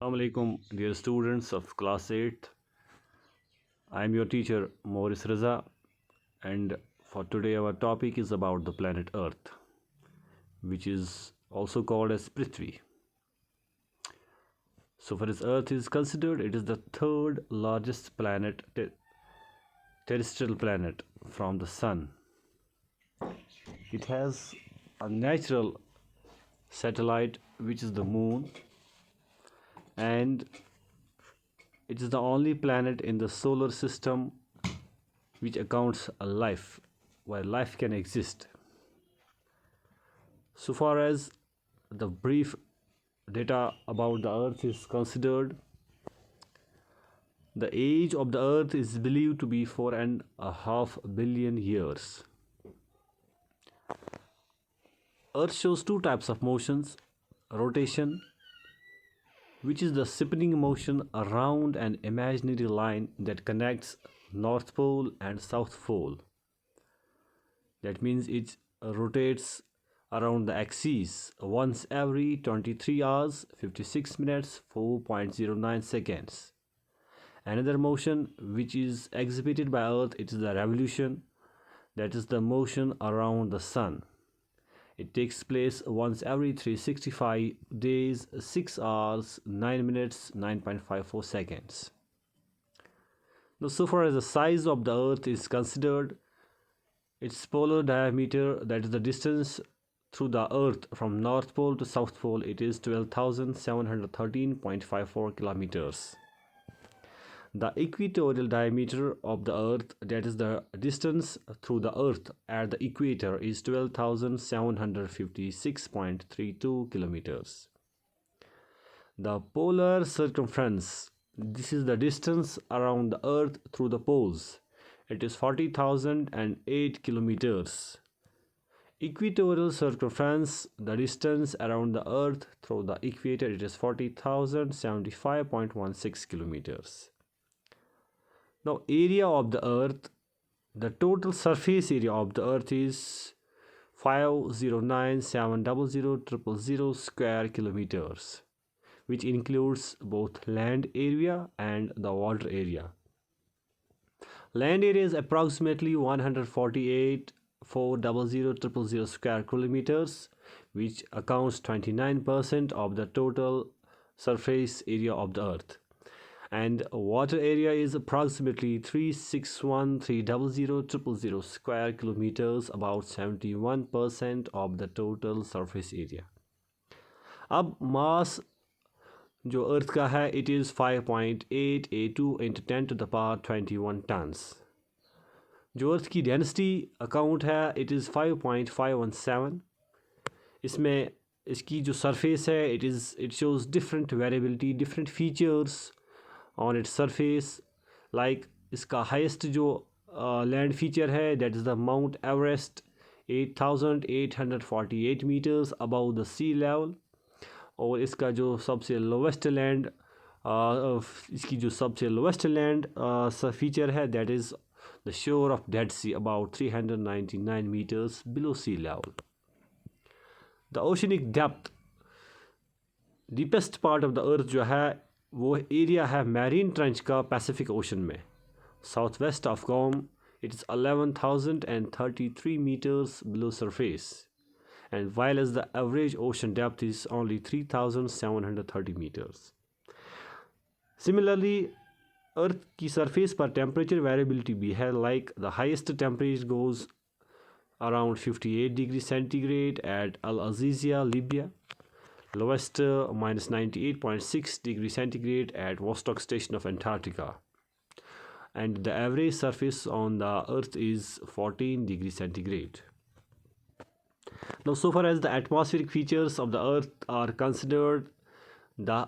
Assalamu alaikum, dear students of class 8th. I am your teacher Mouris Raza, and for today our topic is about the planet Earth, which is also called as Prithvi. So far as Earth is considered, it is the third largest terrestrial planet from the Sun. It has a natural satellite, which is the Moon, and it is the only planet in the solar system which accounts a life, where life can exist. So far as the brief data about the Earth is considered, the age of the Earth is believed to be 4.5 billion years. Earth shows two types of motions: rotation, which is the spinning motion around an imaginary line that connects North Pole and South Pole. That means it rotates around the axis once every 23 hours 56 minutes 4.09 seconds. Another motion which is exhibited by Earth, it is the revolution, that is the motion around the Sun. It takes place once every 365 days 6 hours 9 minutes 9.54 seconds. Now, so far as the size of the Earth is considered, its polar diameter, that is the distance through the Earth from North Pole to South Pole, it is 12,713.54 kilometers. The equatorial diameter of the Earth, that is the distance through the Earth at the equator, is 12,756.32 kilometers. The polar circumference, this is the distance around the Earth through the poles, it is 40,008 kilometers. Equatorial circumference, the distance around the Earth through the equator, it is 40,075.16 kilometers. Now, area of the Earth, the total surface area of the Earth is 509,700,000 square kilometers, which includes both land area and the water area. Land area is approximately 148,400,000 square kilometers, which accounts 29% of the total surface area of the Earth. And water area is approximately 361,300,000 square kilometers, about 71% of the total surface area. अब मास जो earth का है, it is 5.882 into 10 to the power 21 tons. जो earth की density account है, it is 5.517. इसमें इसकी जो सरफेस है, it shows different variability, different features on its surface. Like इसका हाईएस्ट जो लैंड फीचर है, that is the Mount Everest, 8,848 metres above the sea level. और इसका जो सबसे लोवेस्ट लैंड इसकी जो सबसे लोवेस्ट लैंड फीचर है, that is the shore of Dead Sea, about 399 metres below sea level. The oceanic depth, deepest part of the earth जो है, वो एरिया है मैरीन ट्रेंच का पैसिफिक ओशन में, south west of Guam. It is 11,033 metres below surface, and while as the average ocean depth is only 3,730 meters. Similarly, Earth की surface पर temperature variability भी है. Like the highest temperature goes around 58 degrees centigrade at Al Azizia, Libya. Lowest minus 98.6 degrees centigrade at Vostok Station of Antarctica. And the average surface on the Earth is 14 degrees centigrade. Now, so far as the atmospheric features of the Earth are considered, the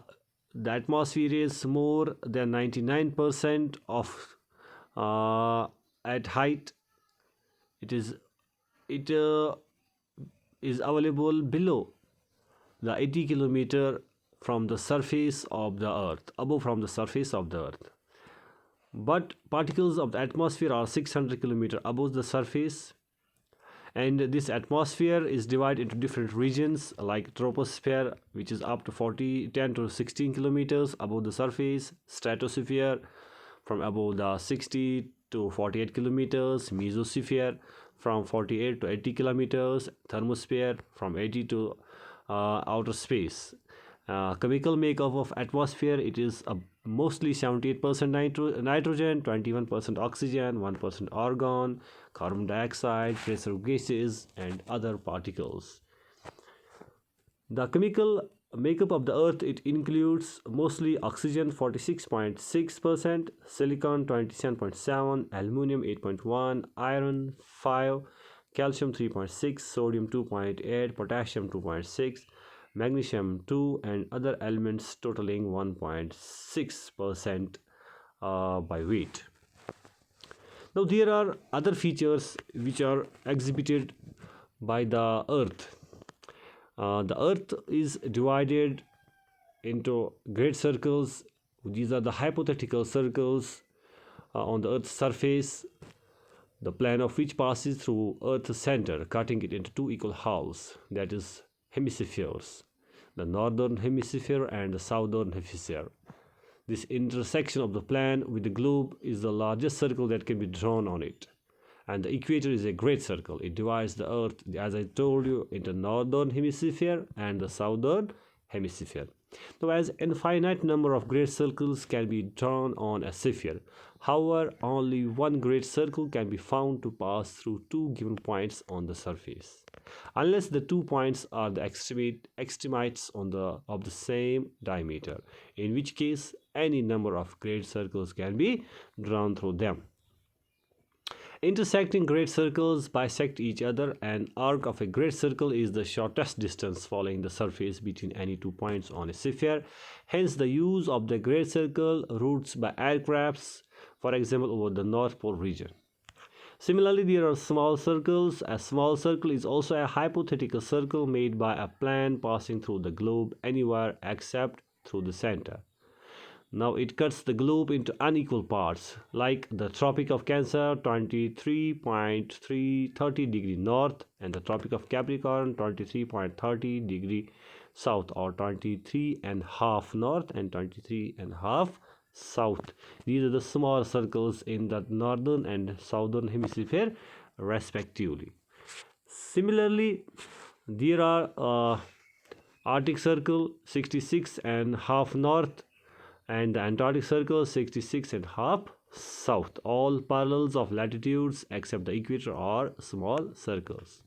atmosphere is more than 99% of at height. It is available below the 80 kilometer from the surface of the Earth, above from the surface of the Earth. But particles of the atmosphere are 600 kilometer above the surface, And this atmosphere is divided into different regions like troposphere, which is up to 10 to 16 kilometers above the surface, stratosphere from above the 60 to 48 kilometers, mesosphere from 48 to 80 kilometers, thermosphere from 80 to outer space. Chemical makeup of atmosphere, it is mostly 78% nitrogen, 21% oxygen, 1% argon, carbon dioxide, tracer gases, and other particles. The chemical makeup of the earth, it includes mostly oxygen 46.6%, silicon 27.7, aluminum 8.1, iron 5, calcium 3.6, sodium 2.8, potassium 2.6, magnesium 2, and other elements totaling 1.6% by weight. Now there are other features which are exhibited by the earth. The earth is divided into great circles. These are the hypothetical circles on the earth's surface, the plane of which passes through earth's center, cutting it into two equal halves, that is hemispheres, the northern hemisphere and the southern hemisphere. This intersection of the plane with the globe is the largest circle that can be drawn on it. And the equator is a great circle. It divides the earth, as I told you, into northern hemisphere and the southern hemisphere. Now, as infinite number of great circles can be drawn on a sphere, however, only one great circle can be found to pass through two given points on the surface, unless the 2 points are the extremities of the same diameter, in which case any number of great circles can be drawn through them. Intersecting great circles bisect each other. An arc of a great circle is the shortest distance following the surface between any 2 points on a sphere. Hence, the use of the great circle routes by aircrafts, for example, over the North Pole region. Similarly, there are small circles. A small circle is also a hypothetical circle made by a plane passing through the globe anywhere except through the center. Now it cuts the globe into unequal parts, like the Tropic of Cancer 23.330 degree north and the Tropic of Capricorn 23.30 degree south, or 23.5 north and 23.5 south. These are the small circles in the northern and southern hemisphere respectively. Similarly, there are Arctic Circle 66.5 north and the Antarctic Circle 66.5 south. All parallels of latitudes except the equator are small circles.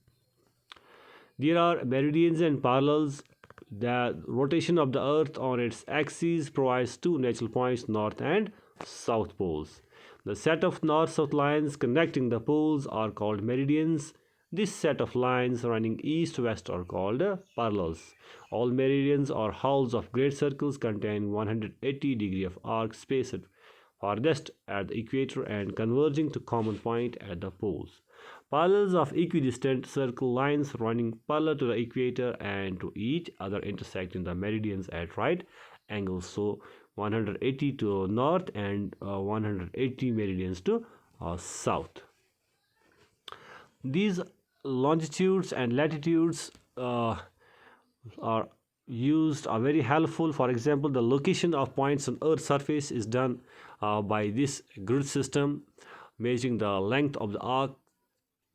There are meridians and parallels. The rotation of the earth on its axis provides two natural points, north and south poles. The set of north-south lines connecting the poles are called meridians. This set of lines running east-west are called parallels. All meridians or halves of great circles contain 180 degrees of arc spaced farthest at the equator and converging to common point at the poles. Parallels of equidistant circle lines running parallel to the equator and to each other intersect in the meridians at right angles. So 180 to north and 180 meridians to south. These longitudes and latitudes are very helpful. For example, the location of points on Earth's surface is done by this grid system, measuring the length of the arc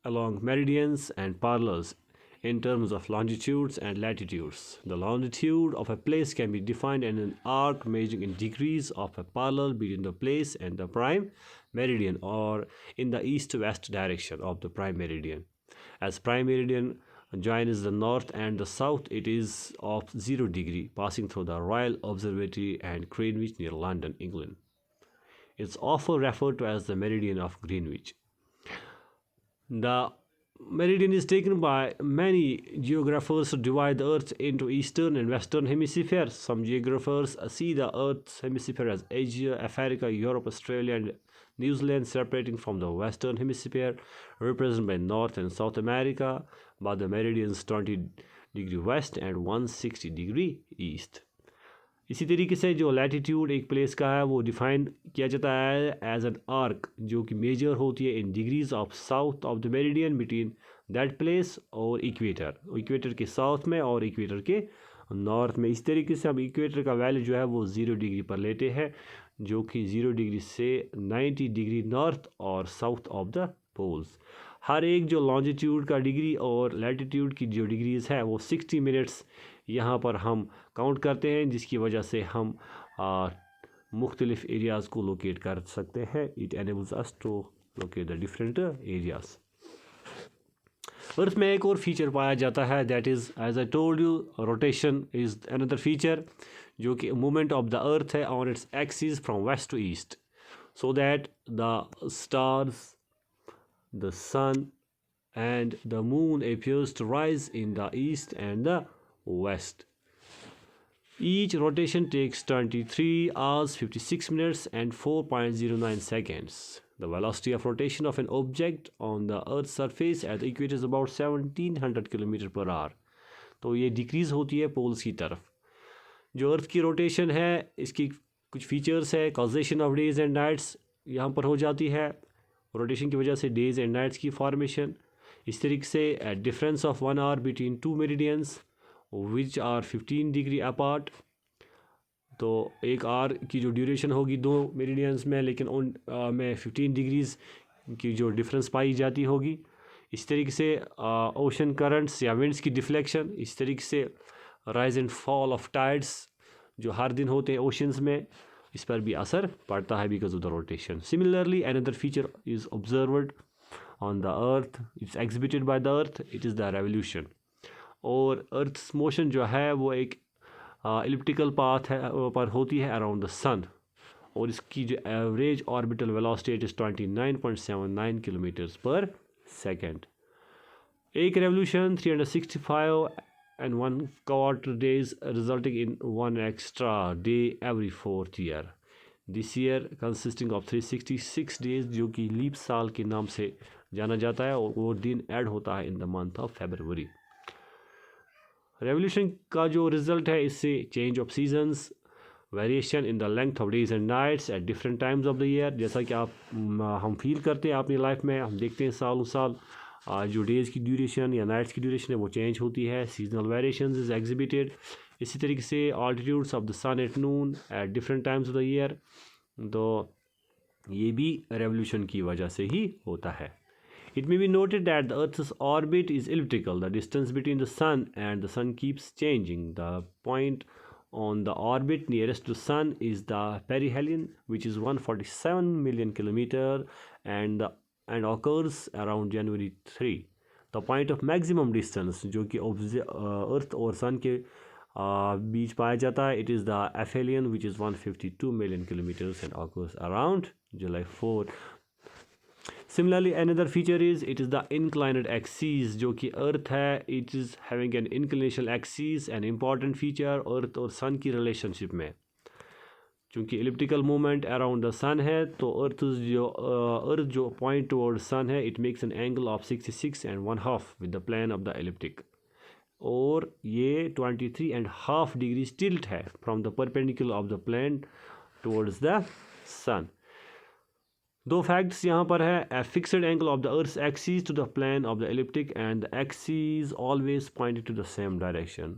along meridians and parallels in terms of longitudes and latitudes. The longitude of a place can be defined in an arc measuring in degrees of a parallel between the place and the prime meridian, or in the east-west direction of the prime meridian. As prime meridian joins the north and the south, it is of 0 degree, passing through the Royal Observatory and Greenwich near London, England. It's often referred to as the meridian of Greenwich. The meridian is taken by many geographers to divide the earth into eastern and western hemispheres. Some geographers see the earth's hemisphere as Asia, Africa, Europe, Australia, and New Zealand, separating from the western hemisphere represented by North and South America by the meridians 20 degree west and 160 degree east. इसी तरीके से जो latitude एक place का है वो define किया जाता है एज एन आर्क जो कि मेजर होती है इन degrees of south of the meridian between that place और इक्वेटर के साउथ में और इक्वेटर के नॉर्थ में। इस तरीके से हम इक्वेटर का वैल्यू जो है वो 0 डिग्री पर लेते हैं, जो कि 0 डिग्री से 90 डिग्री नॉर्थ और साउथ ऑफ द पोल्स। हर एक जो लॉन्जिट्यूड का डिग्री और लैटिट्यूड की जो डिग्रीज है वो 60 मिनट्स यहाँ पर हम काउंट करते हैं, जिसकी वजह से हम मुख्तलिफ एरियाज़ को लोकेट कर सकते हैं। It enables us to locate the different areas. Earth में एक और फीचर पाया जाता है, that is as I told you, rotation is another feature, जो कि मूवमेंट ऑफ द अर्थ है on its axis from west to east, so that the stars, the sun and the moon appears to rise in the east and the west. Each rotation takes 23 hours 56 minutes and 4.09 seconds. The velocity of rotation of an object on the earth's surface at the equator is about 1700 km per hour. तो ये decrease होती है poles की तरफ। जो earth की rotation है इसकी कुछ फीचर्स है, causation of days and nights यहाँ पर हो जाती है, रोटेशन की वजह से डेज एंड नाइट्स की फॉर्मेशन। इस तरीके से at difference of 1 hour between 2 meridians which are 15 degree apart, तो एक आवर की जो ड्यूरेशन होगी 2 मेरिडियंस में, लेकिन उन में 15 डिग्रीज़ की जो डिफरेंस पाई जाती होगी। इस तरीके से ओशन करंट्स या विंड्स की डिफ्लेक्शन, इस तरीके से rise and fall of tides जो हर दिन होते हैं ओशंस में, इस पर भी असर पड़ता है because of the rotation. Similarly another feature is observed on the earth, it's exhibited by the earth, it is the revolution. और अर्थ्स मोशन जो है वो एक एलिप्टिकल पाथ है पर होती है अराउंड द सन, और इसकी जो average orbital velocity is 29.79 kilometres पर सेकेंड। एक revolution 365 and 1/4 days, resulting in 1 extra day every 4th year. This year consisting of 366 days, जो कि लीप साल के नाम से जाना जाता है, और वो दिन ऐड होता है in the month of February. Revolution का जो रिजल्ट है इससे change of seasons, variation in the length of days and nights at different times of the year, जैसा कि आप हम फील करते हैं अपनी लाइफ में, हम देखते हैं सालों साल जो डेज़ की ड्यूरेशन या नाइट्स की ड्यूरेशन है वो चेंज होती है, सीजनल वेरिएशंस इज एग्जिबिटेड। इसी तरीके से altitudes of the sun at noon at different times of the year, तो ये भी रेवोल्यूशन की वजह से ही होता है। It may be noted that the earth's orbit is elliptical, the distance between the sun and the sun keeps changing, the point on the orbit nearest to sun is the perihelion, which is 147 million kilometer and occurs around January 3. The point of maximum distance जो कि अर्थ और सन के बीच पाया जाता है, it is the aphelion, which is 152 million kilometers and occurs around July 4. Similarly, another feature is it is the inclined axis, जो कि अर्थ है, it is having an inclination axis, an important feature अर्थ और सन की रिलेशनशिप में। चूँकि elliptical movement around the sun है, तो earth जो पॉइंट टुवर्ड सन है, it makes an angle of 66.5 with the plane of the elliptic, और ये 23.5 डिग्री टिल्ट है from the perpendicular of the plane towards the sun. दो facts यहाँ पर है, a fixed angle of the earth's axis to the plane of the elliptic and the axis always pointed to the same direction,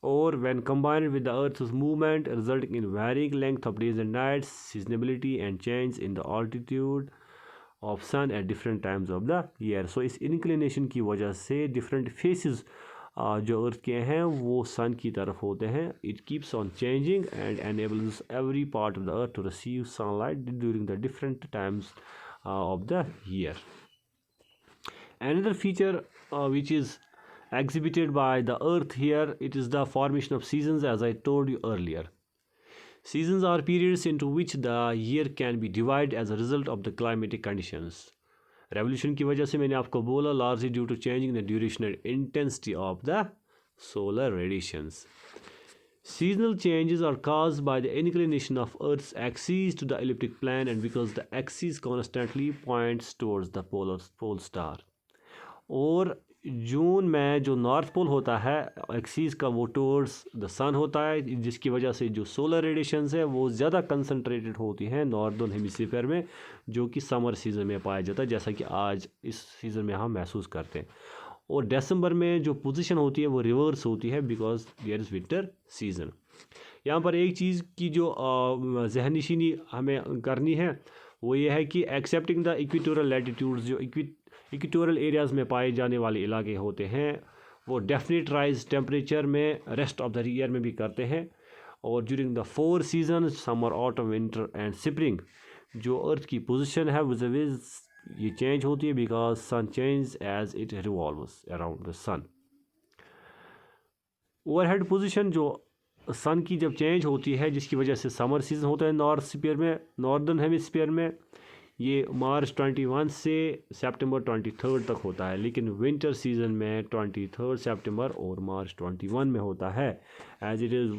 or when combined with the earth's movement resulting in varying length of days and nights, seasonality and change in the altitude of sun at different times of the year. So इस inclination की वजह से different phases जो अर्थ के हैं वो सन की तरफ होते हैं, it keeps on changing and enables every part of the earth to receive sunlight during the different times of the year. Another feature which is exhibited by the earth here, it is the formation of seasons, as I told you earlier. Seasons are periods into which the year can be divided as a result of the climatic conditions. Revolution की वजह से मैंने आपको बोला, largely due to changing the duration and intensity of the solar radiations. Seasonal changes are caused by the inclination of Earth's axis to the elliptic plane, and because the axis constantly points towards the pole star. और जून में जो north pole होता है axis का, वो towards the सन होता है, जिसकी वजह से जो सोलर रेडिएशंस है वो ज़्यादा कंसनट्रेटेड होती हैं नॉर्दर्न हेमिस्फीयर में, जो कि समर सीज़न में पाया जाता है, जैसा कि आज इस सीज़न में हम महसूस करते हैं। और दिसंबर में जो पोजीशन होती है वो रिवर्स होती है because there is winter season. यहाँ पर एक चीज़ की जो जहनशीनी हमें करनी है वो ये है कि एक्सेप्टिंग द इक्वेटोरियल लैटिट्यूड्स, जो इक्वेटोरियल एरियाज़ में पाए जाने वाले इलाके होते हैं वो डेफिनेट राइज टेम्परेचर में रेस्ट ऑफ द ईयर में भी करते हैं। और during the 4 season summer autumn winter and spring जो अर्थ की पोजीशन है विज़ ये चेंज होती है because sun change as it revolves around the sun. Overhead position जो सन की जब चेंज होती है जिसकी वजह से समर सीजन होता है नॉर्थ स्फीयर में, नॉर्दर्न हेमिस्फीयर में ये मार्च 21 से सितंबर 23 तक होता है, लेकिन विंटर सीजन में 23 सितंबर और मार्च 21 में होता है as it is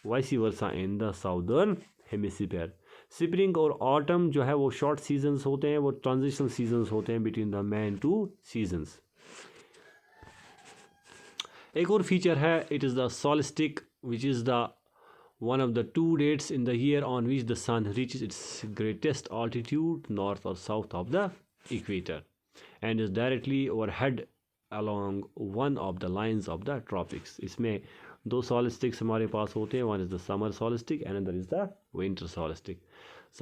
vice versa in the southern hemisphere. Spring और ऑटम जो है वो शॉर्ट सीजन्स होते हैं, वो ट्रांजिशनल सीजन्स होते हैं बिटवीन द मेन 2 सीजन्स। एक और फीचर है it is the solstice which is the one of the 2 dates in the year on which the sun reaches its greatest altitude north or south of the equator and is directly overhead along one of the lines of the tropics। इसमें 2 solstices हमारे पास होते हैं, one is the summer solstice and another is the winter solstice।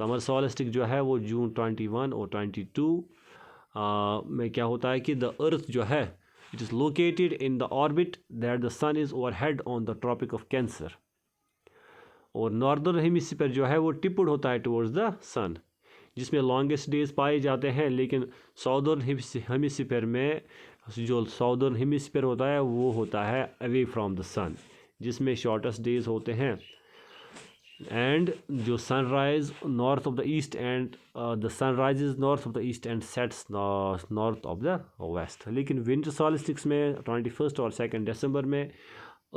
summer solstice जो है वो जून 21 और 22 में क्या होता है कि the earth जो है it is located in the orbit that the sun is overhead on the tropic of Cancer और नॉर्दर्न हेमिस्फीयर जो है वो टिप्ड होता है टुवर्ड्स द सन जिसमें लॉन्गेस्ट डेज पाए जाते हैं, लेकिन साउदर्न हेमिस्फीयर में जो साउदर्न हेमिस्फीयर होता है वो होता है अवे फ्रॉम द सन जिसमें शॉर्टेस्ट डेज होते हैं एंड जो sunrise north of the east and the sunrise is north of the east and sets north of the west. लेकिन विंटर सॉलिस्टिक्स में 21 और 2 दिसंबर में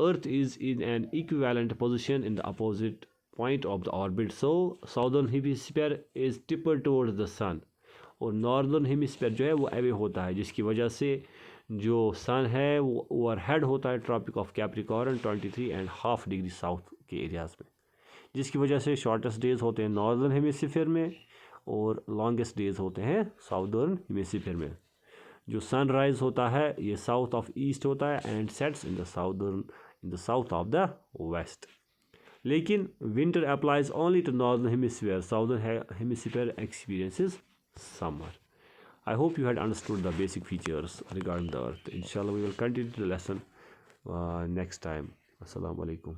Earth is in an equivalent position in the opposite point of the orbit, so southern hemisphere is tipped towards the sun और northern hemisphere जो है वो away होता है जिसकी वजह से जो sun है वो ओवरहेड होता है tropic of Capricorn 23.5 degree south के एरियाज़ में जिसकी वजह से शॉर्टेस्ट डेज होते हैं नॉर्दर्न हेमिस्फीयर में और लॉन्गेस्ट डेज होते हैं साउदर्न हेमिस्फीयर में। जो सनराइज होता है ये साउथ ऑफ ईस्ट होता है and sets in the south of the west. लेकिन winter applies only to northern hemisphere, southern hemisphere experiences summer. I hope you had understood the basic features regarding the earth. Inshallah we will continue the lesson next time. Assalamu alaikum.